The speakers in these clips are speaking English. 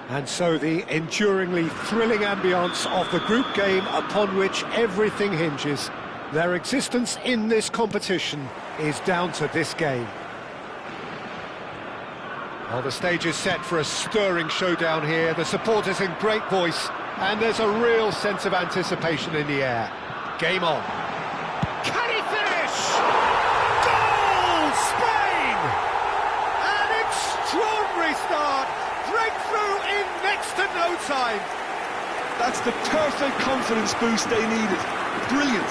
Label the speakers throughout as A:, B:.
A: And so the enduringly thrilling ambience of the group game upon which everything hinges. Their existence in this competition is down to this game. Well, the stage is set for a stirring showdown here. The supporters in great voice, and there's a real sense of anticipation in the air. Game on. Can he finish? Goal, Spain! An extraordinary start. Breakthrough in next to no time.
B: That's the perfect confidence boost they needed. Brilliant.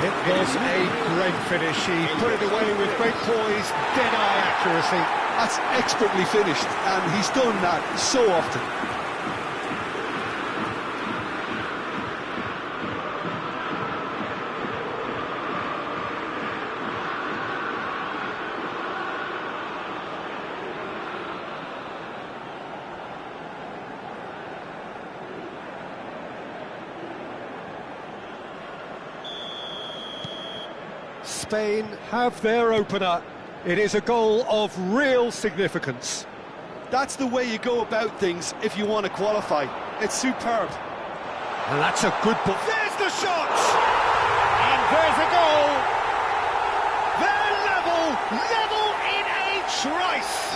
A: It was a great finish. He put it away with great poise, dead-eye accuracy.
B: That's expertly finished, and he's done that so often.
A: Spain have their opener. It is a goal of real significance.
B: That's the way you go about things if you want to qualify. It's superb.
A: And that's a good ball. There's the shot! And there's a goal! They're level in a trice!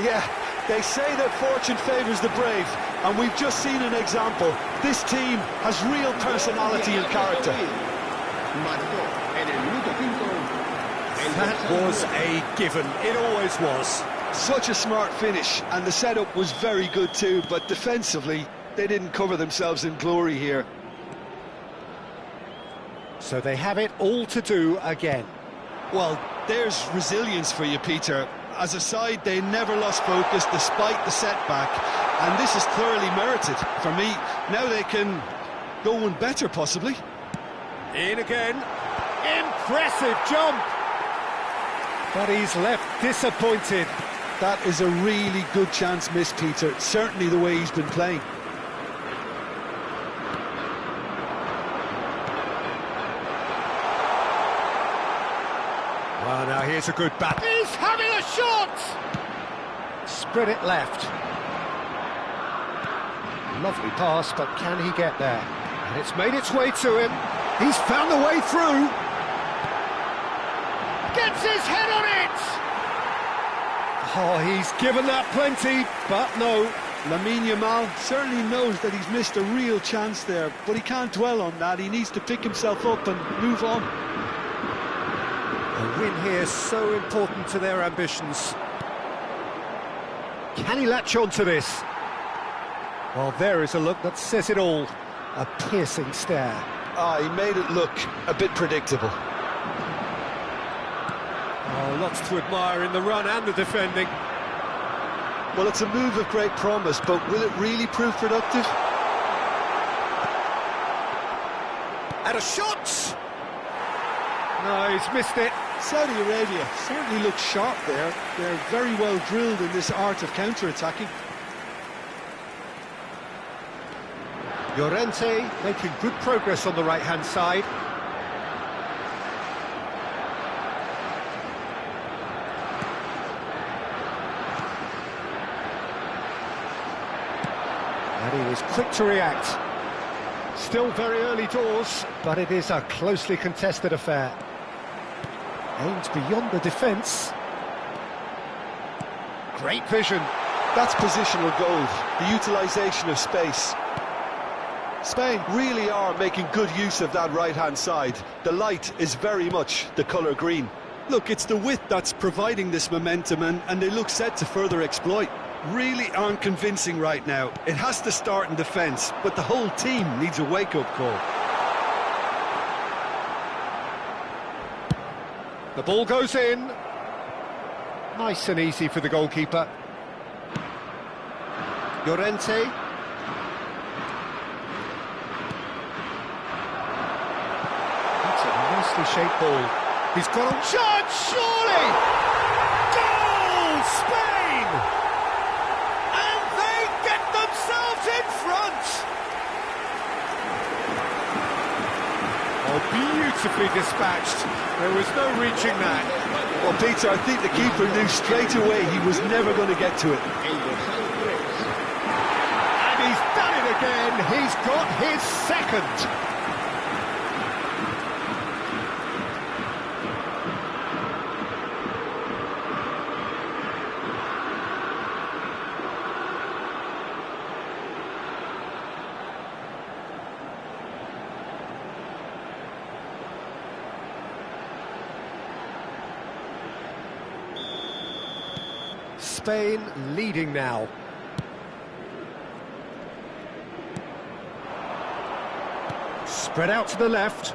B: Yeah, they say that fortune favours the brave, and we've just seen an example. This team has real personality and character.
A: That was a given. It always was.
B: Such a smart finish, and the setup was very good too, but defensively, they didn't cover themselves in glory here.
A: So they have it all to do again.
B: Well, there's resilience for you, Peter. As a side, they never lost focus despite the setback, and this is thoroughly merited for me. Now they can go one better, possibly.
A: In again. Impressive jump. But he's left disappointed.
B: That is a really good chance missed, Peter. Certainly the way he's been playing.
A: Well, now here's a good bat. He's having a shot! Spread it left. Lovely pass, but can he get there? And it's made its way to him. He's found the way through. Gets his head on it! Oh, he's given that plenty, but no.
B: Lamine Yamal certainly knows that he's missed a real chance there, but he can't dwell on that. He needs to pick himself up and move on.
A: A win here so important to their ambitions. Can he latch on to this? Well, there is a look that says it all. A piercing stare.
B: He made it look a bit predictable.
A: Oh, lots to admire in the run and the defending.
B: Well, it's a move of great promise, but will it really prove productive?
A: And a shot! No, he's missed it.
B: Saudi Arabia certainly looks sharp there. They're very well drilled in this art of counter-attacking.
A: Llorente making good progress on the right-hand side. And he was quick to react. Still very early doors, but it is a closely contested affair. Aims beyond the defence. Great vision.
B: That's positional gold, the utilisation of space. Spain really are making good use of that right-hand side. The light is very much the colour green. Look, it's the width that's providing this momentum, and they look set to further exploit. Really aren't convincing right now. It has to start in defence, but the whole team needs a wake-up call.
A: The ball goes in. Nice and easy for the goalkeeper. Llorente. That's a nicely shaped ball. He's got a chance, surely! Goal, Spain! And they get themselves in front! Oh, beautifully dispatched. There was no reaching that.
B: Well, Peter, I think the keeper knew straight away he was never going to get to it.
A: And he's done it again. He's got his second. Spain leading now. Spread out to the left.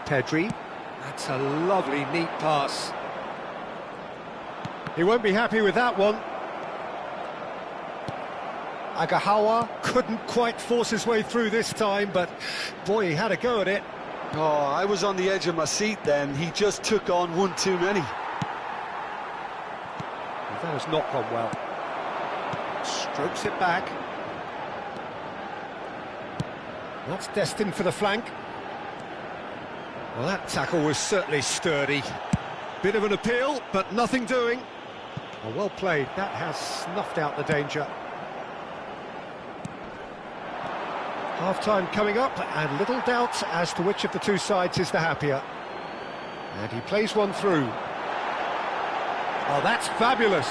A: Pedri. That's a lovely, neat pass. He won't be happy with that one. Agahawa couldn't quite force his way through this time, but boy, he had a go at it.
B: Oh, I was on the edge of my seat then. He just took on one too many.
A: That has not gone well. Strokes it back. That's destined for the flank. Well, that tackle was certainly sturdy. Bit of an appeal, but nothing doing. Oh, well played. That has snuffed out the danger. Half-time coming up, and little doubt as to which of the two sides is the happier. And he plays one through. Oh, that's fabulous.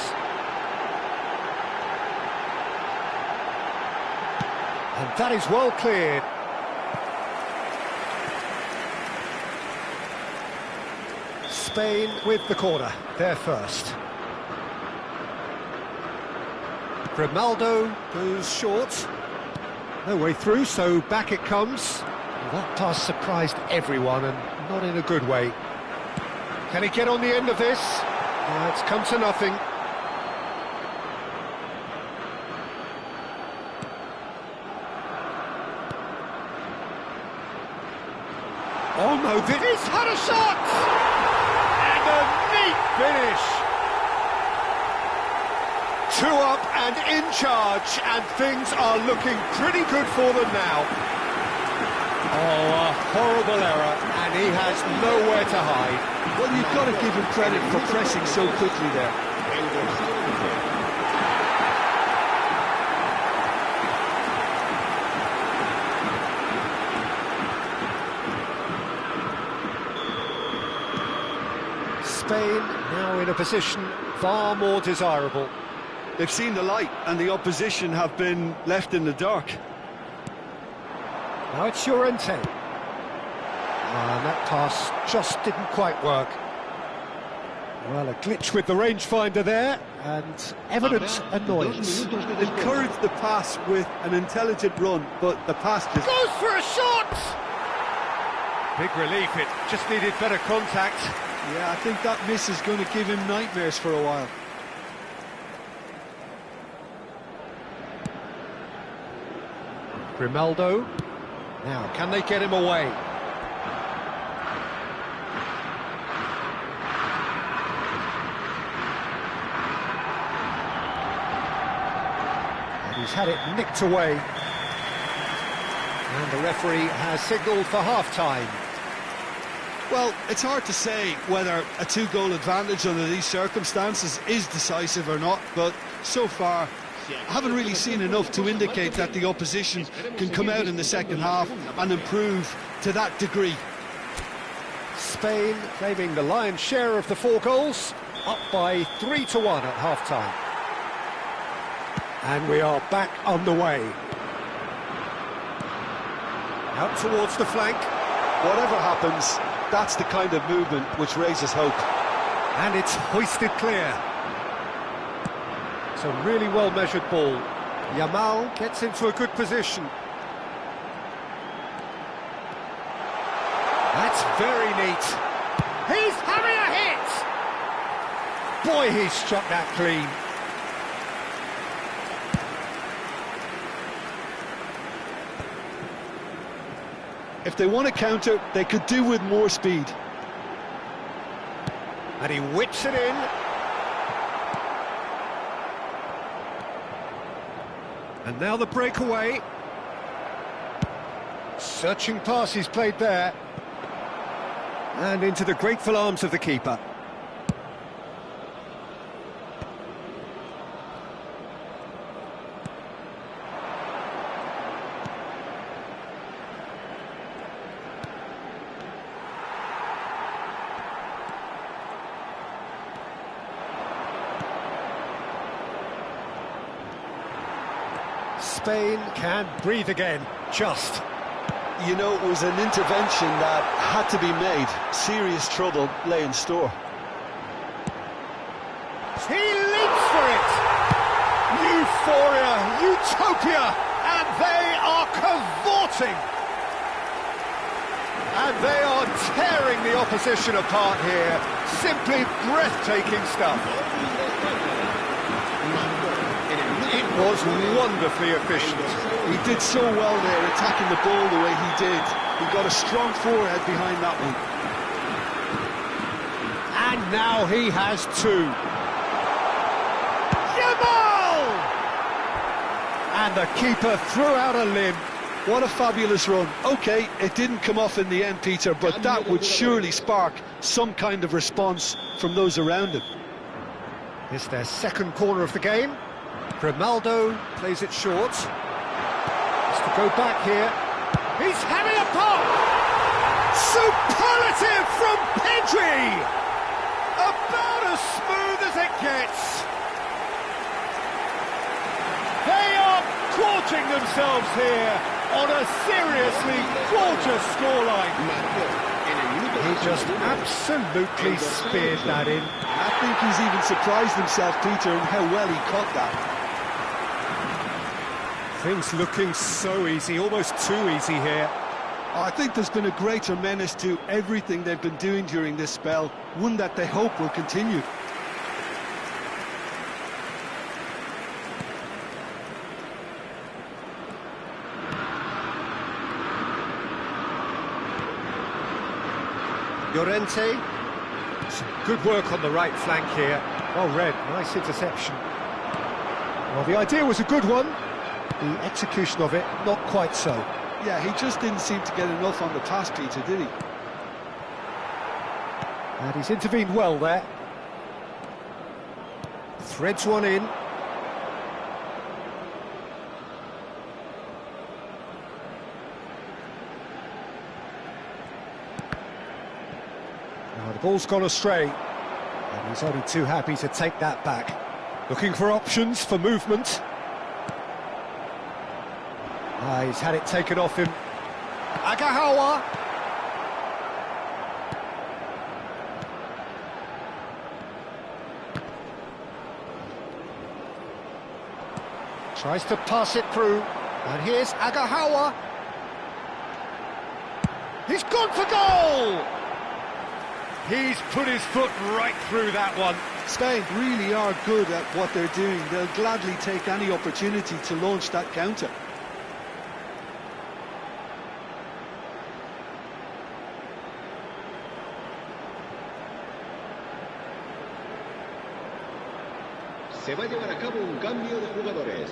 A: And that is well cleared. Spain with the corner, they're first. Grimaldo goes short. No way through, so back it comes. That pass surprised everyone, and not in a good way. Can he get on the end of this? It's come to nothing. Oh no, he's had a shot! And a neat finish! 2 up and in charge, and things are looking pretty good for them now. Oh, a horrible error, and he has nowhere to hide.
B: Well, you've got to give him credit for pressing so quickly there.
A: Spain now in a position far more desirable.
B: They've seen the light, and the opposition have been left in the dark.
A: Now it's Llorente. And that pass just didn't quite work. Well, a glitch with the rangefinder there, and evident annoyance.
B: Encouraged the pass with an intelligent run, but the pass just...
A: Goes for a shot! Big relief, it just needed better contact.
B: Yeah, I think that miss is going to give him nightmares for a while.
A: Grimaldo. Now, can they get him away? And he's had it nicked away. And the referee has signalled for half-time.
B: Well, it's hard to say whether a 2-goal advantage under these circumstances is decisive or not, but so far I haven't really seen enough to indicate that the opposition can come out in the second half and improve to that degree.
A: Spain claiming the lion's share of the 4 goals, up by 3-1 at half-time. And we are back on the way. Out towards the flank.
B: Whatever happens, that's the kind of movement which raises hope.
A: And it's hoisted clear. It's a really well-measured ball. Yamal gets into a good position. That's very neat. He's having a hit! Boy, he struck that clean.
B: If they want to counter, they could do with more speed.
A: And he whips it in. And now the breakaway. Searching pass he's played there. And into the grateful arms of the keeper. Spain can breathe again, just.
B: You know, it was an intervention that had to be made. Serious trouble lay in store.
A: He leaps for it! Euphoria, utopia, and they are cavorting! And they are tearing the opposition apart here. Simply breathtaking stuff. It was wonderfully efficient.
B: He did so well there, attacking the ball the way he did. He got a strong forehead behind that one.
A: And now he has 2. Yamal! And the keeper threw out a limb.
B: What a fabulous run. OK, it didn't come off in the end, Peter, but that would surely spark some kind of response from those around him.
A: It's their second corner of the game. Grimaldo plays it short. Has to go back here. He's having a pop! Superlative from Pedri! About as smooth as it gets. They are gorging themselves here on a seriously gorgeous scoreline. He just absolutely speared that in.
B: I think he's even surprised himself, Peter, in how well he caught that.
A: Things looking so easy, almost too easy here.
B: I think there's been a greater menace to everything they've been doing during this spell, one that they hope will continue.
A: Llorente. Some good work on the right flank here. Well read, nice interception. Well, the idea was a good one. The execution of it, not quite so.
B: Yeah, he just didn't seem to get enough on the pass, Peter, did he?
A: And he's intervened well there. Threads one in. Now the ball's gone astray, and he's only too happy to take that back. Looking for options for movement. He's had it taken off him. Agahawa. Tries to pass it through, and here's Agahawa. He's gone for goal! He's put his foot right through that one.
B: Spain really are good at what they're doing. They'll gladly take any opportunity to launch that counter.
C: Se va a llevar a cabo un cambio de jugadores.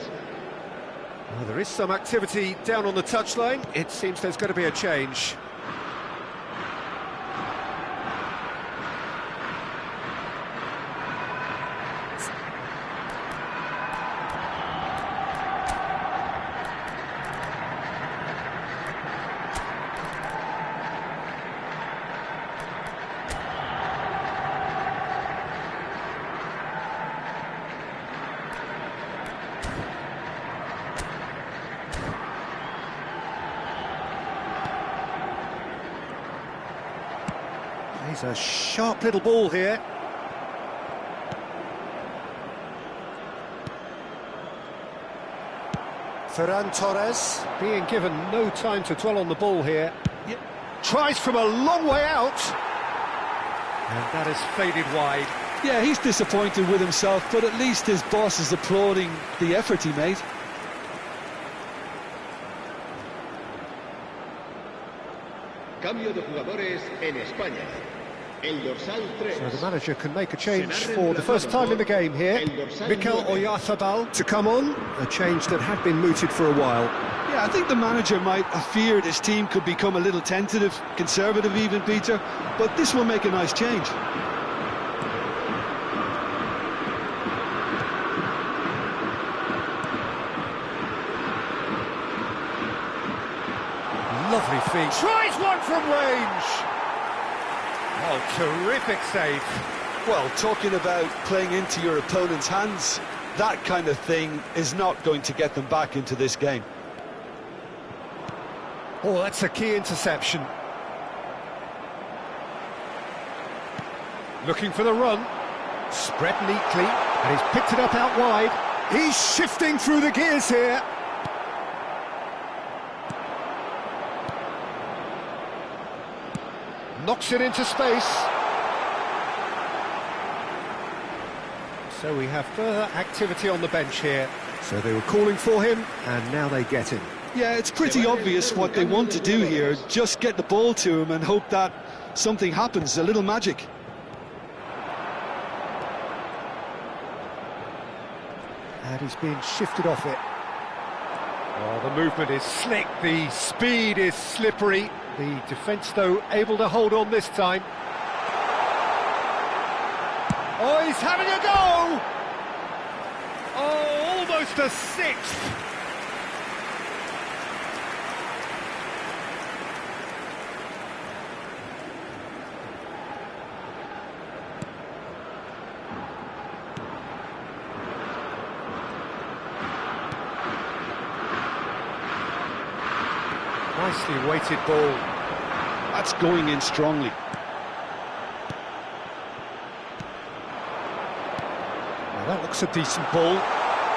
A: Well, there is some activity down on the touchline. It seems there's going to be a change. He's a sharp little ball here. Ferran Torres being given no time to dwell on the ball here. Tries from a long way out. And that has faded wide.
B: Yeah, he's disappointed with himself, but at least his boss is applauding the effort he made.
C: Cambio de jugadores en España. El dorsal 3.
A: So the manager can make a change for the first time in the game here. Mikel Oyarzabal to come on, a change that had been mooted for a while.
B: Yeah, I think the manager might have feared his team could become a little tentative, conservative even, Peter, but this will make a nice change.
A: Lovely feet. Tries one from range. Oh, terrific save.
B: Well, talking about playing into your opponent's hands, that kind of thing is not going to get them back into this game.
A: Oh, that's a key interception. Looking for the run. Spread neatly, and he's picked it up out wide. He's shifting through the gears here. Knocks it into space. So we have further activity on the bench here. So they were calling for him, and now they get him.
B: Yeah, it's pretty obvious what they want to do here. Just get the ball to him and hope that something happens, a little magic.
A: And he's being shifted off it. Oh, the movement is slick, the speed is slippery. The defence, though, able to hold on this time. Oh, he's having a go! Oh, almost a sixth! Nicely weighted ball.
B: That's going in strongly.
A: Well, that looks a decent ball.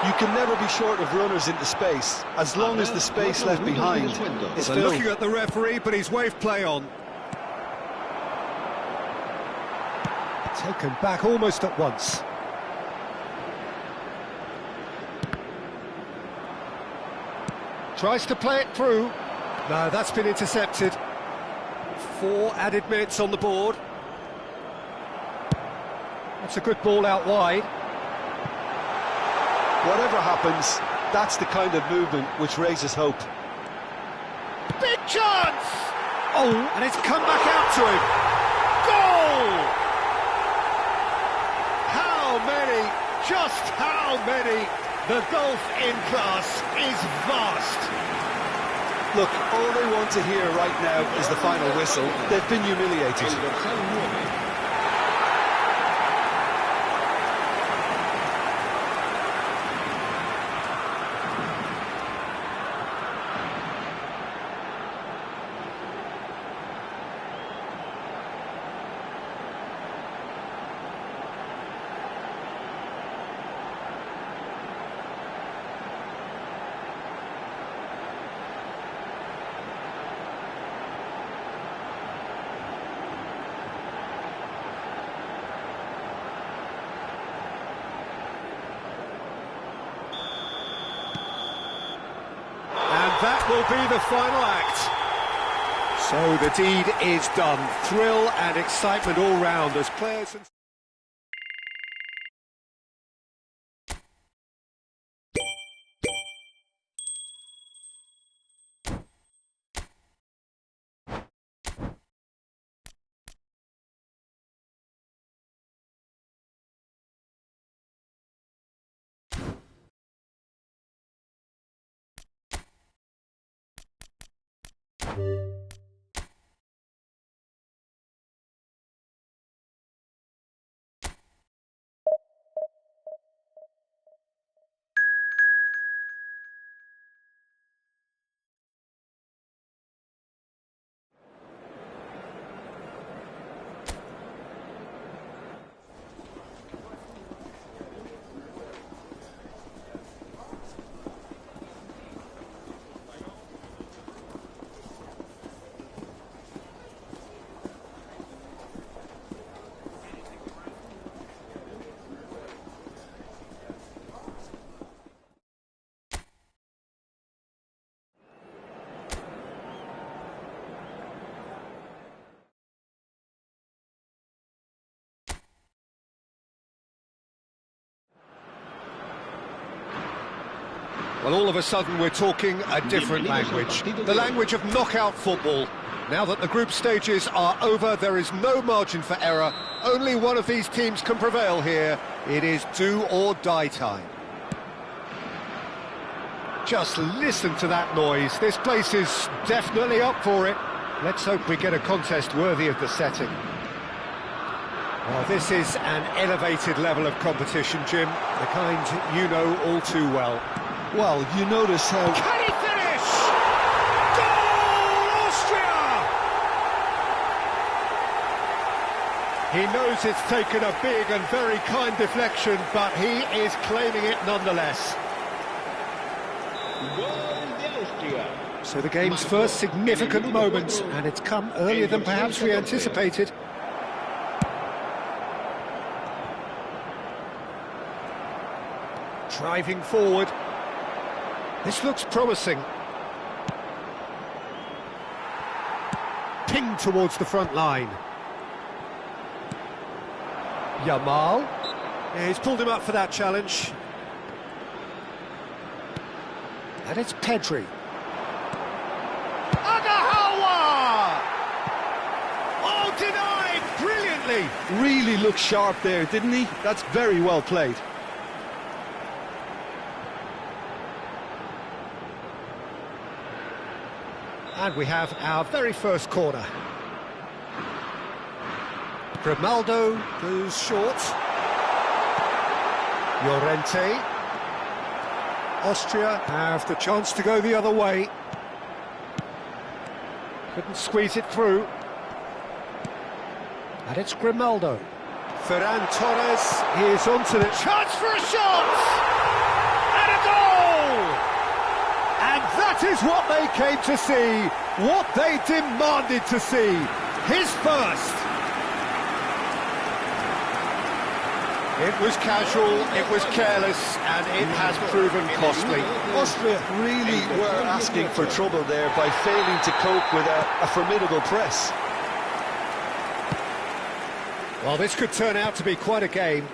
B: You can never be short of runners into space, as long as the space left behind is
A: They're
B: filled.
A: looking at the referee, but he's waved play on. Taken back almost at once. Tries to play it through. No, that's been intercepted. 4 added minutes on the board. That's a good ball out wide.
B: Whatever happens, that's the kind of movement which raises hope.
A: Big chance! Oh, and it's come back out to him. Goal! How many, just how many? The gulf in class is vast.
B: Look, all they want to hear right now is the final whistle. They've been humiliated.
C: El dorsal 9.
A: That will be the final act. So the deed is done. Thrill and excitement all round as players and... Well, all of a sudden we're talking a different language, the language of knockout football. Now that the group stages are over, there is no margin for error. Only one of these teams can prevail here. It is do or die time. Just listen to that noise. This place is definitely up for it. Let's hope we get a contest worthy of the setting. Well, this is an elevated level of competition, Jim, the kind you know all too well.
B: Well, you notice how...
A: Can he finish? Goal, Austria! He knows it's taken a big and very kind deflection, but he is claiming it nonetheless.
C: Gol de Austria.
A: So the game's first significant moments, and it's come earlier than perhaps we anticipated. Driving forward. This looks promising. Ping towards the front line. Yamal. Yeah, he's pulled him up for that challenge. And it's Pedri. Agahawa! Oh, denied brilliantly.
B: Really looked sharp there, didn't he? That's very well played.
A: And we have our very first corner. Grimaldo goes short. Llorente. Austria have the chance to go the other way. Couldn't squeeze it through. And it's Grimaldo. Ferran Torres is onto the chance for a shot! goal! And that is what they came to see, what they demanded to see. His first. It was casual, it was careless, and it has proven costly.
B: Austria really were asking for trouble there by failing to cope with a formidable press.
A: Well, this could turn out to be quite a game.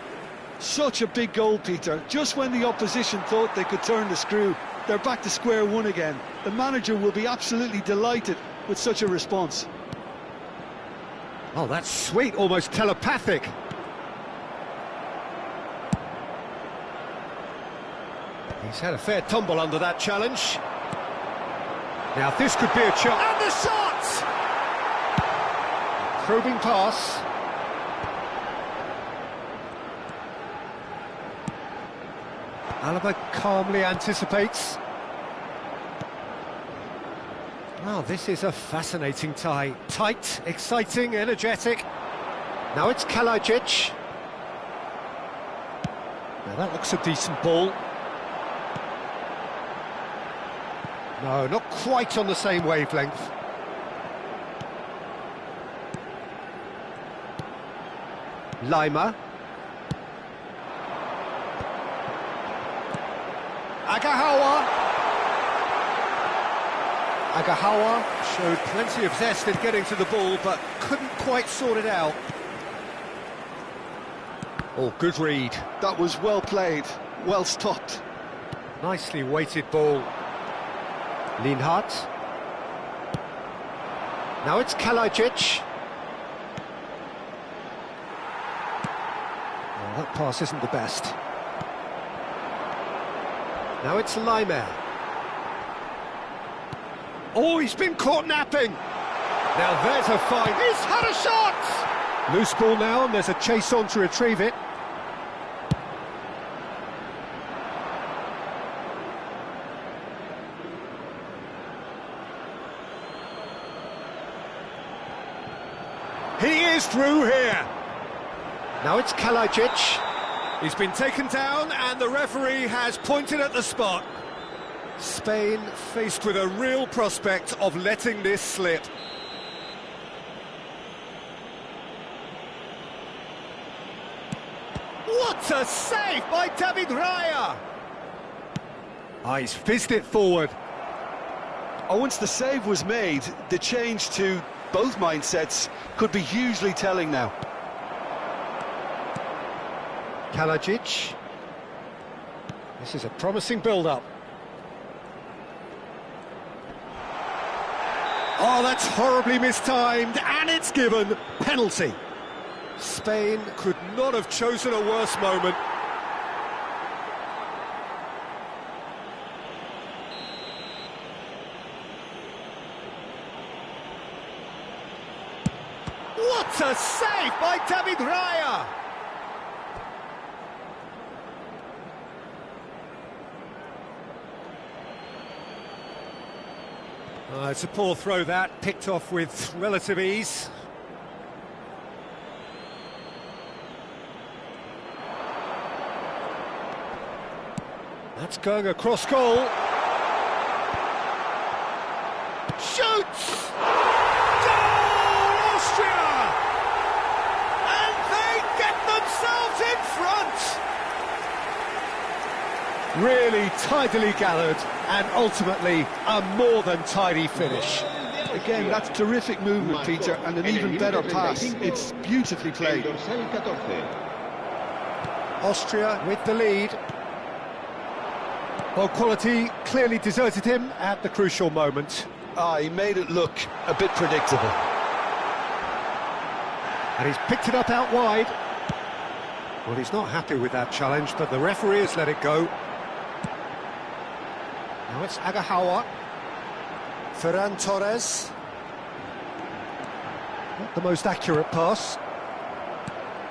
B: Such a big goal, Peter. Just when the opposition thought they could turn the screw, they're back to square one again. The manager will be absolutely delighted with such a response.
A: Oh, that's sweet, almost telepathic. He's had a fair tumble under that challenge. Now this could be a chance. And the shot! Probing pass. Alaba calmly anticipates. Well, this is a fascinating tie. Tight, exciting, energetic. Now it's Kalajic. Now that looks a decent ball. No, not quite on the same wavelength. Lima. Agahawa. Agahawa showed plenty of zest in getting to the ball, but couldn't quite sort it out. Oh, good read.
B: That was well played, well stopped.
A: Nicely weighted ball. Lienhart. Now it's Kalajic. Oh, that pass isn't the best. Now it's Lima. Oh, he's been caught napping. Now there's a fight. He's had a shot! Loose ball now, and there's a chase on to retrieve it. He is through here. Now it's Kalajic. He's been taken down and the referee has pointed at the spot. Spain faced with a real prospect of letting this slip. What a save by David Raya! Ah, he's fizzed it forward.
B: Oh, once the save was made, the change to both mindsets could be hugely telling now.
A: Kalajic. This is a promising build-up. Oh, that's horribly mistimed, and it's given. Penalty. Spain could not have chosen a worse moment. What a save by David Raya! It's a poor throw that, picked off with relative ease. That's going across goal. Shoots! Goal, Austria! And they get themselves in front! Really tidily gathered, and ultimately a more than tidy finish.
B: Again, that's terrific movement, Peter, and an even better pass. It's beautifully played.
A: Austria with the lead. Well, quality clearly deserted him at the crucial moment.
B: He made it look a bit predictable.
A: And he's picked it up out wide. Well, he's not happy with that challenge, but the referee has let it go. Now it's Agahawa. Ferran Torres. Not the most accurate pass.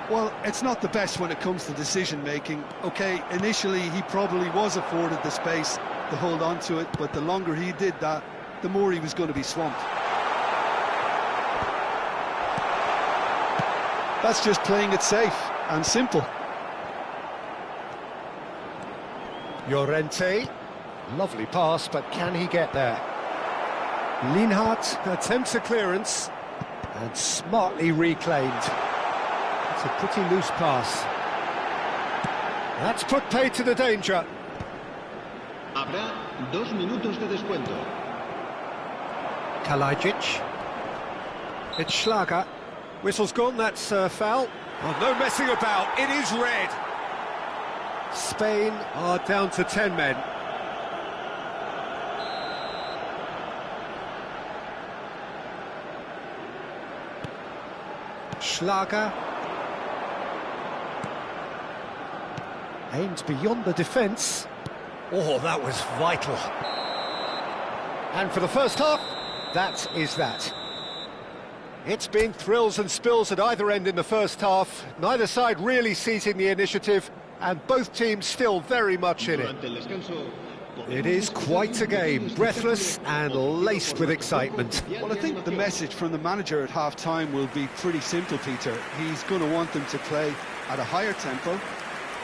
B: Well, it's not the best when it comes to decision-making. OK, initially he probably was afforded the space to hold on to it, but the longer he did that, the more he was going to be swamped. That's just playing it safe and simple.
A: Llorente. Lovely pass, but can he get there? Lienhart attempts a clearance and smartly reclaimed. It's a pretty loose pass. That's put paid to the danger.
C: Habrá 2 minutos de descuento.
A: Kalajdzic. It's Schlager. Whistle's gone, that's foul. Oh, no messing about, it is red. Spain are down to 10 men. Schlager. Aimed beyond the defence. Oh, that was vital. And for the first half, that is that. It's been thrills and spills at either end in the first half. Neither side really seizing the initiative, and both teams still very much in it. It is quite a game, breathless and laced with excitement.
B: Well, I think the message from the manager at half-time will be pretty simple, Peter. He's going to want them to play at a higher tempo,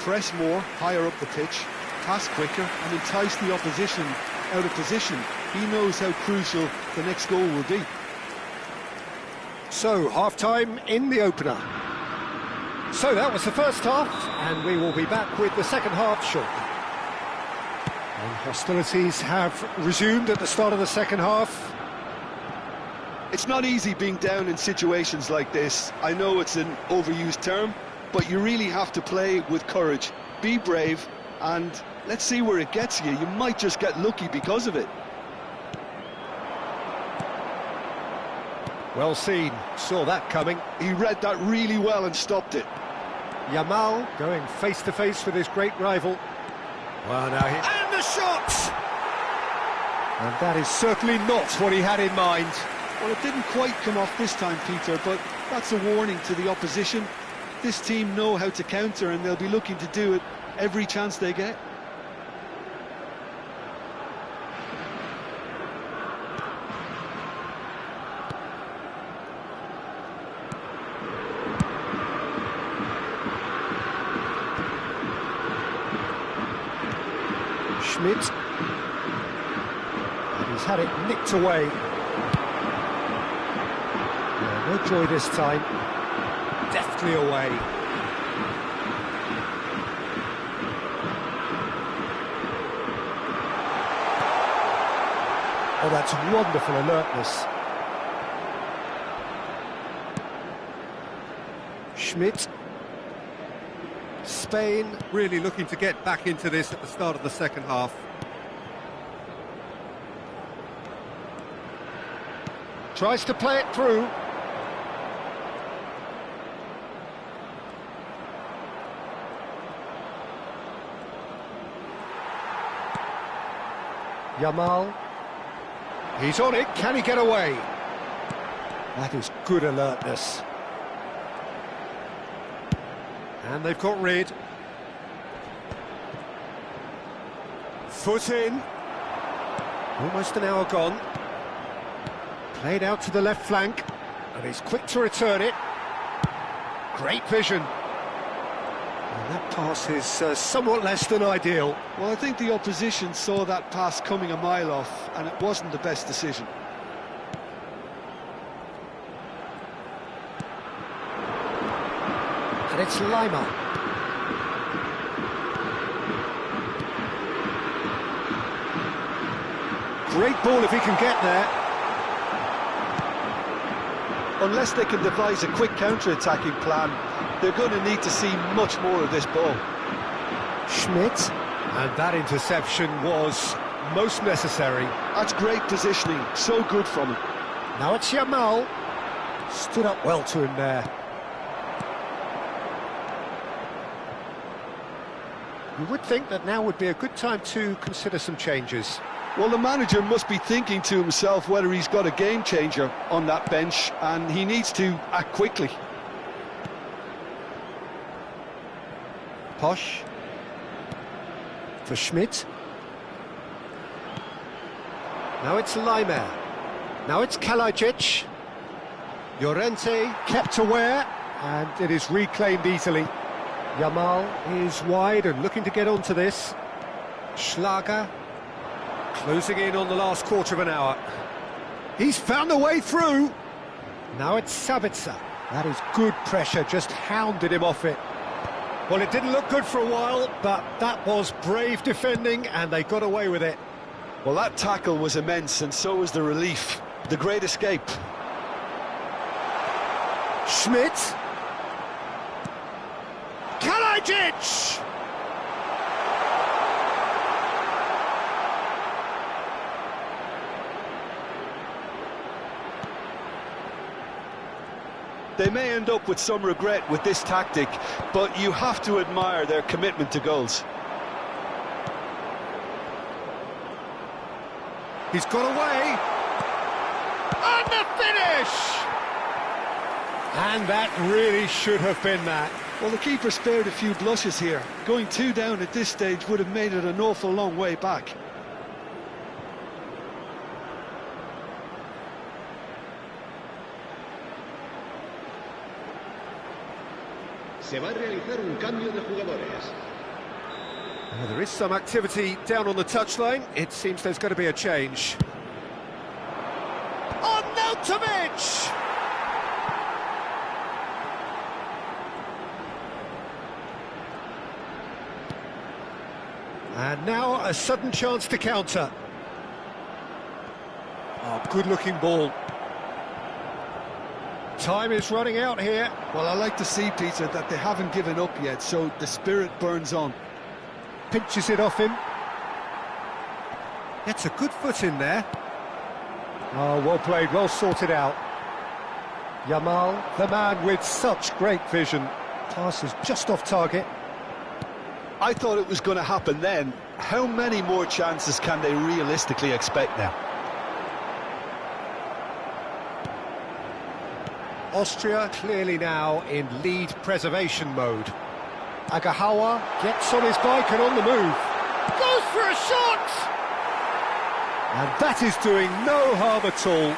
B: press more, higher up the pitch, pass quicker and entice the opposition out of position. He knows how crucial the next goal will be.
A: So, half-time in the opener. So that was the first half, and we will be back with the second half shortly. And hostilities have resumed at the start of the second half.
B: It's not easy being down in situations like this. I know it's an overused term, but you really have to play with courage. Be brave, and let's see where it gets you. You might just get lucky because of it.
A: Well seen, saw that coming.
B: He read that really well and stopped it.
A: Yamal going face-to-face with his great rival. Well, now he... And the shot! And that is certainly not what he had in mind.
B: Well, it didn't quite come off this time, Peter, but that's a warning to the opposition. This team know how to counter, and they'll be looking to do it every chance they get.
A: Schmidt. And he's had it nicked away. Yeah, no joy this time. Deftly away. Oh, that's wonderful alertness. Schmidt. Spain
D: really looking to get back into this at the start of the second half.
A: Tries to play it through. Yamal. He's on it, can he get away? That is good alertness. And they've got rid. Foot in. Almost an hour gone. Played out to the left flank. And he's quick to return it. Great vision. And that pass is somewhat less than ideal.
B: Well, I think the opposition saw that pass coming a mile off, and it wasn't the best decision.
A: And it's Lima. Great ball if he can get there.
B: Unless they can devise a quick counter-attacking plan, they're going to need to see much more of this ball.
A: Schmidt. And that interception was most necessary.
B: That's great positioning, so good from him.
A: Now it's Yamal. Stood up well to him there. You would think that now would be a good time to consider some changes.
B: Well, the manager must be thinking to himself whether he's got a game changer on that bench, and he needs to act quickly.
A: Posch. For Schmidt. Now it's Laimer. Now it's Kalajdzic. Llorente kept aware, and it is reclaimed easily. Yamal is wide and looking to get onto this. Schlager closing in on the last quarter of an hour. He's found a way through. Now it's Sabitzer. That is good pressure, just hounded him off it. Well, it didn't look good for a while, but that was brave defending, and they got away with it.
B: Well, that tackle was immense, and so was the relief. The great escape.
A: Schmidt. Kalajic!
B: They may end up with some regret with this tactic, but you have to admire their commitment to goals.
A: He's got away. And the finish! And that really should have been that.
B: Well, the keeper spared a few blushes here. Going 2 down at this stage would have made it an awful long way back.
C: Se va a realizar un cambio de jugadores.
A: Well, there is some activity down on the touchline. It seems there's going to be a change. Arnautovic! And now a sudden chance to counter. Oh, good-looking ball. Time is running out here.
B: Well, I like to see, Peter, that they haven't given up yet, so the spirit burns on.
A: Pinches it off him. Gets a good foot in there. Oh, well played, well sorted out. Yamal, the man with such great vision. Pass is just off target.
B: I thought it was going to happen then. How many more chances can they realistically expect now?
A: Austria clearly now in lead preservation mode. Agahawa gets on his bike and on the move. Goes for a shot! And that is doing no harm at all.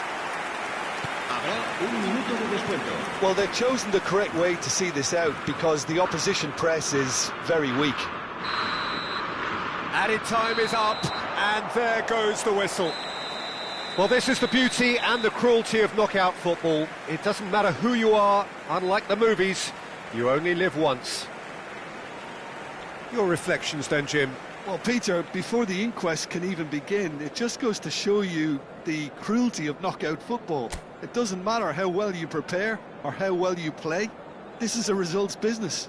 C: Habrá un minuto de descuento.
B: Well, they've chosen the correct way to see this out because the opposition press is very weak.
A: Added time is up, and there goes the whistle. Well, this is the beauty and the cruelty of knockout football. It doesn't matter who you are, unlike the movies, you only live once. Your reflections then, Jim?
B: Well, Peter, before the inquest can even begin, it just goes to show you the cruelty of knockout football. It doesn't matter how well you prepare or how well you play. This is a results business.